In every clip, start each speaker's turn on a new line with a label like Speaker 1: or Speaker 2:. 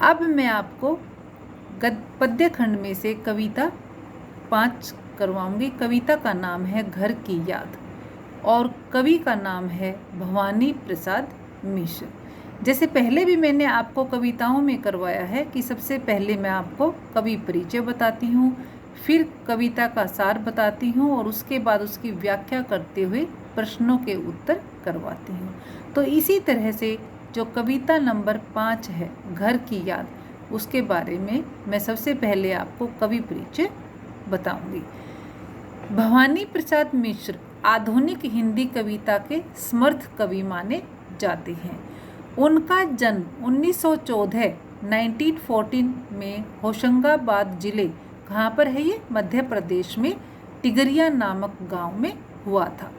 Speaker 1: अब मैं आपको पद्य खंड में से कविता 5 करवाऊंगी। कविता का नाम है घर की याद और कवि का नाम है भवानी प्रसाद मिश्र। जैसे पहले भी मैंने आपको कविताओं में करवाया है कि सबसे पहले मैं आपको कवि परिचय बताती हूँ, फिर कविता का सार बताती हूँ और उसके बाद उसकी व्याख्या करते हुए प्रश्नों के उत्तर करवाती हूँ। तो इसी तरह से जो कविता नंबर 5 है घर की याद, उसके बारे में मैं सबसे पहले आपको कवि परिचय बताऊंगी। भवानी प्रसाद मिश्र आधुनिक हिंदी कविता के समर्थ कवि माने जाते हैं। उनका जन्म 1914 में होशंगाबाद जिले, कहाँ पर है ये, मध्य प्रदेश में टिगरिया नामक गांव में हुआ था।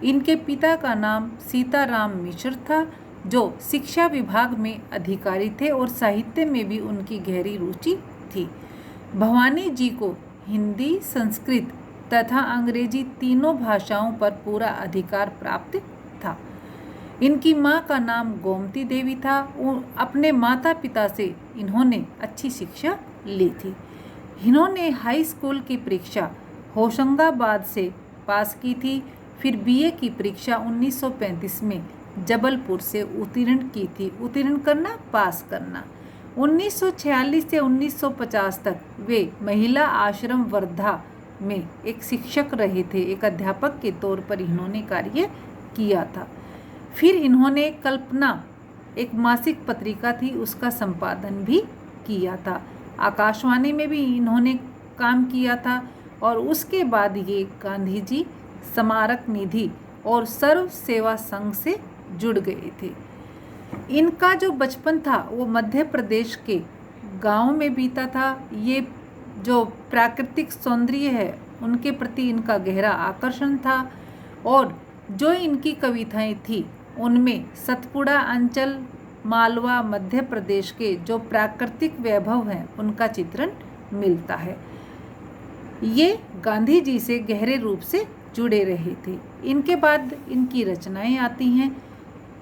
Speaker 1: इनके पिता का नाम सीताराम मिश्र था, जो शिक्षा विभाग में अधिकारी थे और साहित्य में भी उनकी गहरी रुचि थी। भवानी जी को हिंदी, संस्कृत तथा अंग्रेजी तीनों भाषाओं पर पूरा अधिकार प्राप्त था। इनकी माँ का नाम गोमती देवी था। अपने माता पिता से इन्होंने अच्छी शिक्षा ली थी। इन्होंने हाई स्कूल की परीक्षा होशंगाबाद से पास की थी। फिर बीए की परीक्षा 1935 में जबलपुर से उत्तीर्ण की थी। उत्तीर्ण करना, पास करना। 1946 से 1950 तक वे महिला आश्रम वर्धा में एक शिक्षक रहे थे। एक अध्यापक के तौर पर इन्होंने कार्य किया था। फिर इन्होंने कल्पना, एक मासिक पत्रिका थी, उसका संपादन भी किया था। आकाशवाणी में भी इन्होंने काम किया था और उसके बाद ये गांधी जी स्मारक निधि और सर्व सेवा संघ से जुड़ गए थे। इनका जो बचपन था वो मध्य प्रदेश के गांव में बीता था। ये जो प्राकृतिक सौंदर्य है उनके प्रति इनका गहरा आकर्षण था और जो इनकी कविताएं थी उनमें सतपुड़ा अंचल, मालवा, मध्य प्रदेश के जो प्राकृतिक वैभव हैं उनका चित्रण मिलता है। ये गांधी जी से गहरे रूप से जुड़े रहे थे। इनके बाद इनकी रचनाएं आती हैं।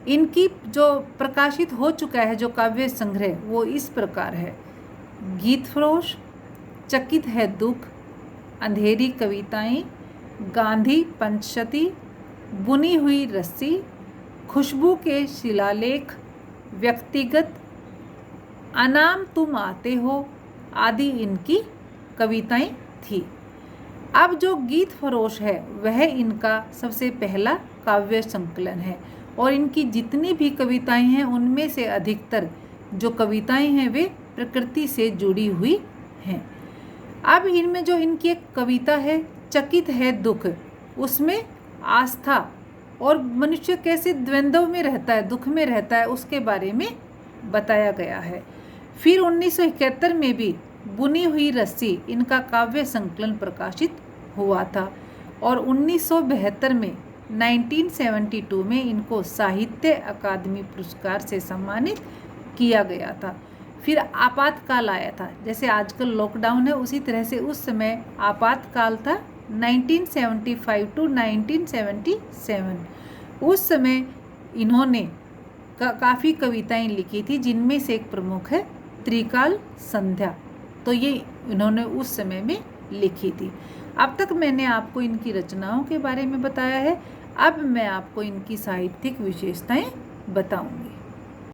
Speaker 1: इनकी जो प्रकाशित हो चुका है जो काव्य संग्रह, वो इस प्रकार है: गीतफरोश, चकित है दुख, अंधेरी कविताएं, गांधी पंचशती, बुनी हुई रस्सी, खुशबू के शिलालेख, व्यक्तिगत, अनाम तुम आते हो आदि इनकी कविताएं थी। अब जो गीत फरोश है वह इनका सबसे पहला काव्य संकलन है और इनकी जितनी भी कविताएं हैं उनमें से अधिकतर जो कविताएं हैं वे प्रकृति से जुड़ी हुई हैं। अब इनमें जो इनकी एक कविता है चकित है दुख, उसमें आस्था और मनुष्य कैसे द्वंद्व में रहता है, दुख में रहता है, उसके बारे में बताया गया है। फिर 1971 में भी बुनी हुई रस्सी इनका काव्य संकलन प्रकाशित हुआ था और 1972 में 1972 में इनको साहित्य अकादमी पुरस्कार से सम्मानित किया गया था। फिर आपातकाल आया था, जैसे आजकल लॉकडाउन है उसी तरह से उस समय आपातकाल था 1975 टू 1977। उस समय इन्होंने काफ़ी कविताएं लिखी थी, जिनमें से एक प्रमुख है त्रिकाल संध्या। तो ये इन्होंने उस समय में लिखी थी। अब तक मैंने आपको इनकी रचनाओं के बारे में बताया है। अब मैं आपको इनकी साहित्यिक विशेषताएं बताऊंगी।